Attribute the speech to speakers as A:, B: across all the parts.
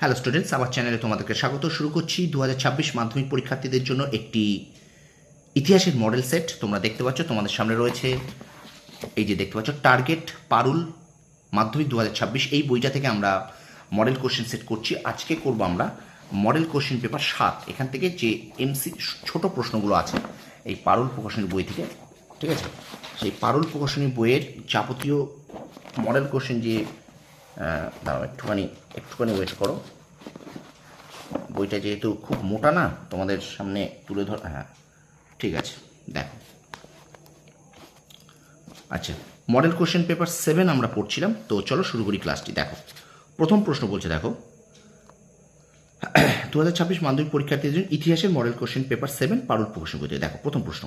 A: Hello students, আমার চ্যানেলে তোমাদেরকে স্বাগত। শুরু করছি 2026 মাধ্যমিক পরীক্ষার্থীদের জন্য একটি ইতিহাসের মডেল সেট। তোমরা দেখতে পাচ্ছ, তোমাদের সামনে রয়েছে এই যে দেখতে পাচ্ছ টার্গেট পারুল মাধ্যমিক 2026। এই বইটা থেকে আমরা মডেল কোশ্চেন সেট করছি। আজকে করব আমরা মডেল কোশ্চেন পেপার 7। এখান থেকে যে ছোট প্রশ্নগুলো আছে এই পারুল প্রকাশনী বই থেকে, ঠিক আছে, সেই পারুল প্রকাশনী বইয়ের যাবতীয় মডেল কোশ্চেন যে দাঁড়াও একটুখানি ওয়েট করো। বইটা যেহেতু খুব মোটা না, তোমাদের সামনে তুলে ধর, হ্যাঁ ঠিক আছে, দেখো। আচ্ছা, মডেল কোশ্চেন পেপার 7 আমরা পড়ছিলাম, তো চলো শুরু করি ক্লাসটি। দেখো, প্রথম প্রশ্ন বলছে, দেখো 2026 মাধ্যমিক পরীক্ষার্থীদের জন্য ইতিহাসের মডেল কোশ্চেন পেপার 7 পারুল প্রকাশন করতে। দেখো প্রথম প্রশ্ন,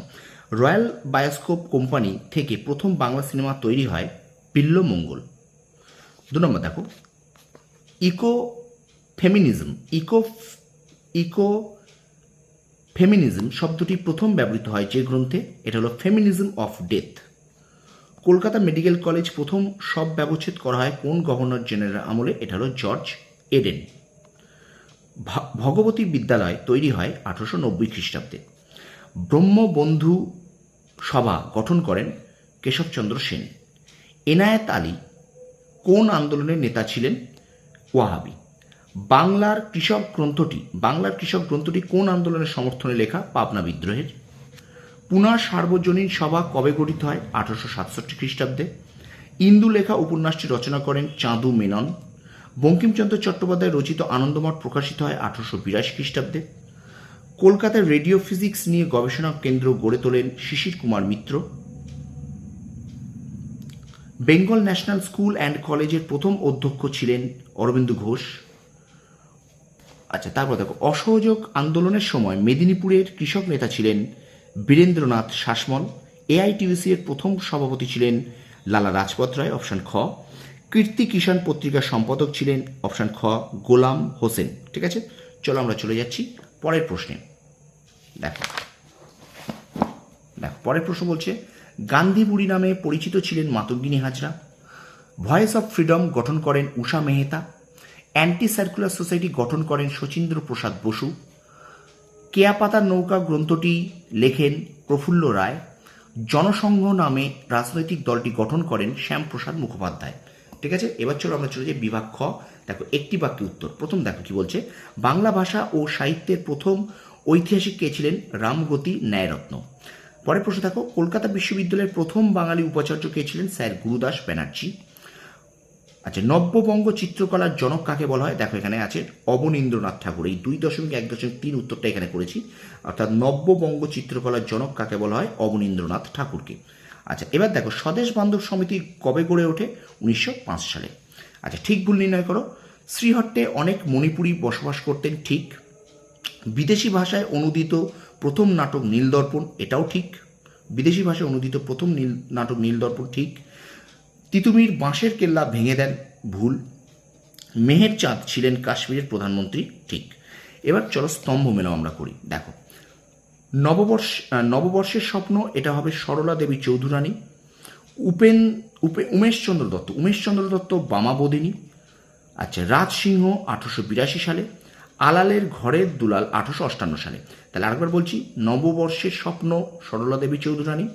A: রয়্যাল বায়োস্কোপ কোম্পানি থেকে প্রথম বাংলা সিনেমা তৈরি হয় বিল্বমঙ্গল। 2 নম্বর দেখো, ইকো ফেমিনিজম শব্দটি প্রথম ব্যবহৃত হয় যে গ্রন্থে, এটা হলো feminism of death. Kolkata medical college প্রথম সব ব্যবচ্ছেদ করা হয় কোন গভর্নর জেনারেল আমলে, এটা হলো জর্জ এডেন। ভগবতী বিদ্যালয় তৈরি হয় 1890 খ্রিস্টাব্দে। ব্রহ্মবন্ধু সভা গঠন করেন কেশবচন্দ্র সেন। এনায়েত আলী কোন আন্দোলনের নেতা ছিলেন? ওয়াহাবি। বাংলার কৃষক গ্রন্থটি কোন আন্দোলনের সমর্থনে লেখা? পাবনা বিদ্রোহের। পুনা সার্বজনীন সভা কবে গঠিত হয়? 1867 খ্রিস্টাব্দে। ইন্দুলেখা উপন্যাসটি রচনা করেন চাঁদু মেনন। বঙ্কিমচন্দ্র চট্টোপাধ্যায় রচিত আনন্দমঠ প্রকাশিত হয় 1882 খ্রিস্টাব্দে। কলকাতায় রেডিও ফিজিক্স নিয়ে গবেষণা কেন্দ্র গড়ে তোলেন শিশির কুমার মিত্র। বেঙ্গল ন্যাশনাল স্কুল অ্যান্ড কলেজের প্রথম অধ্যক্ষ ছিলেন অরবিন্দ ঘোষ। আচ্ছা, তারপর দেখো, অসহযোগ আন্দোলনের সময় মেদিনীপুরের কৃষক নেতা ছিলেন বীরেন্দ্রনাথ শাসমল। এআইটিউসি এর প্রথম সভাপতি ছিলেন লালা রাজপত রায়, অপশন খ। কীর্তি কিষাণ পত্রিকার সম্পাদক ছিলেন, অপশন খ, গোলাম হোসেন। ঠিক আছে, চলো আমরা চলে যাচ্ছি পরের প্রশ্নে। দেখো পরের প্রশ্ন বলছে, গান্ধী বুড়ি নামে পরিচিত ছিলেন Matangini Hazra. Voice of freedom গঠন করেন উষা মেহতা। অ্যান্টি সার্কুলার সোসাইটি গঠন করেন শচীন্দ্র প্রসাদ বসু। কেয়াপাতার নৌকা গ্রন্থটি লেখেন প্রফুল্ল রায়। জনসংঘ নামে রাজনৈতিক দলটি গঠন করেন শ্যামপ্রসাদ মুখোপাধ্যায়। ঠিক আছে, এবার চলো আমরা চলে যাই বিভাগ খ। দেখো একটি বাক্যে উত্তর। প্রথম দেখো কি বলছে, বাংলা ভাষা ও সাহিত্যের প্রথম ঐতিহাসিক কে ছিলেন? রামগতি ন্যায়রত্ন। পরের প্রশ্ন দেখো, কলকাতা বিশ্ববিদ্যালয়ের প্রথম বাঙালি উপাচার্য কে ছিলেন? স্যার গুরুদাস ব্যানার্জি। আচ্ছা, নব্যবঙ্গ চিত্রকলার জনক কাকে বলা হয়? দেখো এখানে আছে অবনীন্দ্রনাথ ঠাকুর। এই 2.1.3 উত্তরটা এখানে করেছি, অর্থাৎ নব্যবঙ্গ চিত্রকলার জনক কাকে বলা হয়? অবনীন্দ্রনাথ ঠাকুরকে। আচ্ছা, এবার দেখো, স্বদেশ বান্ধব সমিতি কবে গড়ে ওঠে? 1905 সালে। আচ্ছা, ঠিক ভুল নির্ণয় করো। শ্রীহট্টে অনেক মণিপুরী বসবাস করতেন, ঠিক। বিদেশি ভাষায় অনুদিত প্রথম নাটক নীলদর্পণ, এটাও ঠিক। বিদেশি ভাষায় অনুদিত প্রথম নাটক নীলদর্পণ, ঠিক। তিতুমির বাঁশের কেল্লা ভেঙে দেন, ভুল। মেহের চাঁদ ছিলেন কাশ্মীরের প্রধানমন্ত্রী, ঠিক। এবার চলো স্তম্ভ মেলাও আমরা করি। দেখো, নববর্ষের স্বপ্ন, এটা হবে সরলা দেবী চৌধুরানী। উমেশচন্দ্র দত্ত বামাবোধিনী। আচ্ছা, রাজসিংহ 1882 সালে। আলালের ঘরের দুলাল 1858 সালে। তাহলে আরেকবার বলছি, নববর্ষের স্বপ্ন সরলা দেবী চৌধুরানী,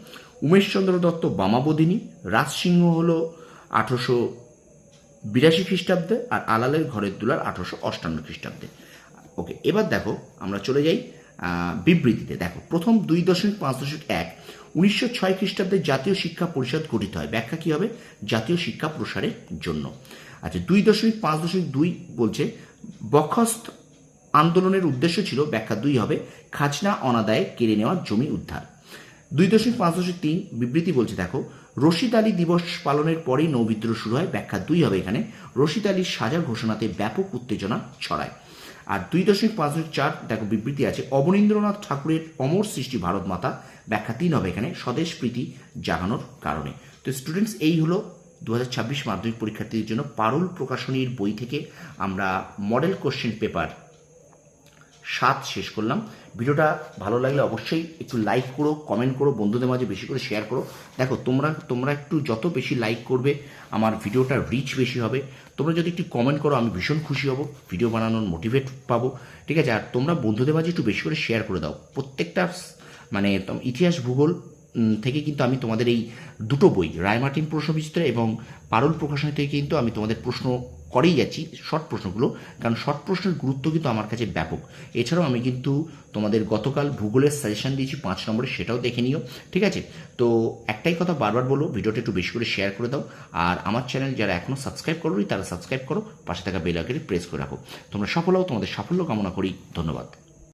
A: উমেশচন্দ্র দত্ত বামাবোধিনী, রাজসিংহ হল 1882 খ্রিস্টাব্দে, আর আলালের ঘরের দুলাল 1858 খ্রিস্টাব্দে। ওকে, এবার দেখো আমরা চলে যাই বিবৃতিতে। দেখো, প্রথম 2.5.1 1906 খ্রিস্টাব্দে জাতীয় শিক্ষা পরিষদ গঠিত হয়। ব্যাখ্যা কি হবে? জাতীয় শিক্ষা প্রসারের জন্য। আচ্ছা, 2.5.2 বলছে বরখাস্ত আন্দোলনের উদ্দেশ্য ছিল, ব্যাখ্যা 2 হবে খাজনা অনাদায়ে কেড়ে নেওয়া জমি উদ্ধার। 2.5.3 বিবৃতি বলছে, দেখো, রশিদ আলী দিবস পালনের পরেই নৌবিদ্রোহ শুরু হয়। ব্যাখ্যা 2 হবে এখানে রশিদ আলীর সাজা ঘোষণাতে ব্যাপক উত্তেজনা ছড়ায়। আর 2.5.4 দেখো বিবৃতি আছে, অবনীন্দ্রনাথ ঠাকুরের অমর সৃষ্টি ভারত মাতা। ব্যাখ্যা 3 হবে এখানে স্বদেশ প্রীতি জাগানোর কারণে। তো স্টুডেন্টস, এই হলো 2026 মাধ্যমিক পরীক্ষার্থীদের জন্য পারুল প্রকাশনীর বই থেকে আমরা মডেল কোশ্চেন পেপার 7 শেষ করলাম। ভিডিওটা ভালো লাগলে অবশ্যই একটু লাইক করো, কমেন্ট করো, বন্ধুদের মাঝে বেশি করে শেয়ার করো। দেখো তোমরা একটু যত বেশি লাইক করবে আমার ভিডিওটার রিচ বেশি হবে। তোমরা যদি একটু কমেন্ট করো আমি ভীষণ খুশি হব, ভিডিও বানানোর মোটিভেট পাবো। ঠিক আছে, আর তোমরা বন্ধুদের মাঝে একটু বেশি করে শেয়ার করে দাও। প্রত্যেকটা মানে ইতিহাস ভূগোল থেকে কিন্তু আমি তোমাদের এই দুটো বই, রায়মার্টিন প্রশ্নবিচিত্র এবং পারুল প্রকাশনী থেকে কিন্তু আমি তোমাদের প্রশ্ন করেই যাচ্ছি, শর্ট প্রশ্নগুলো, কারণ শর্ট প্রশ্নের গুরুত্ব কিন্তু আমার কাছে ব্যাপক। এছাড়াও আমি কিন্তু তোমাদের গতকাল ভূগোলের সাজেশন দিয়েছি 5 নম্বরে, সেটাও দেখে নিও। ঠিক আছে, তো একটাই কথা বারবার বলো, ভিডিওটা একটু বেশি করে শেয়ার করে দাও। আর আমার চ্যানেল যারা এখনও সাবস্ক্রাইব করোনি তারা সাবস্ক্রাইব করো, পাশে থাকা বেল আইকনে প্রেস করে রাখো। তোমরা সফল হও, তোমাদের সাফল্য কামনা করি। ধন্যবাদ।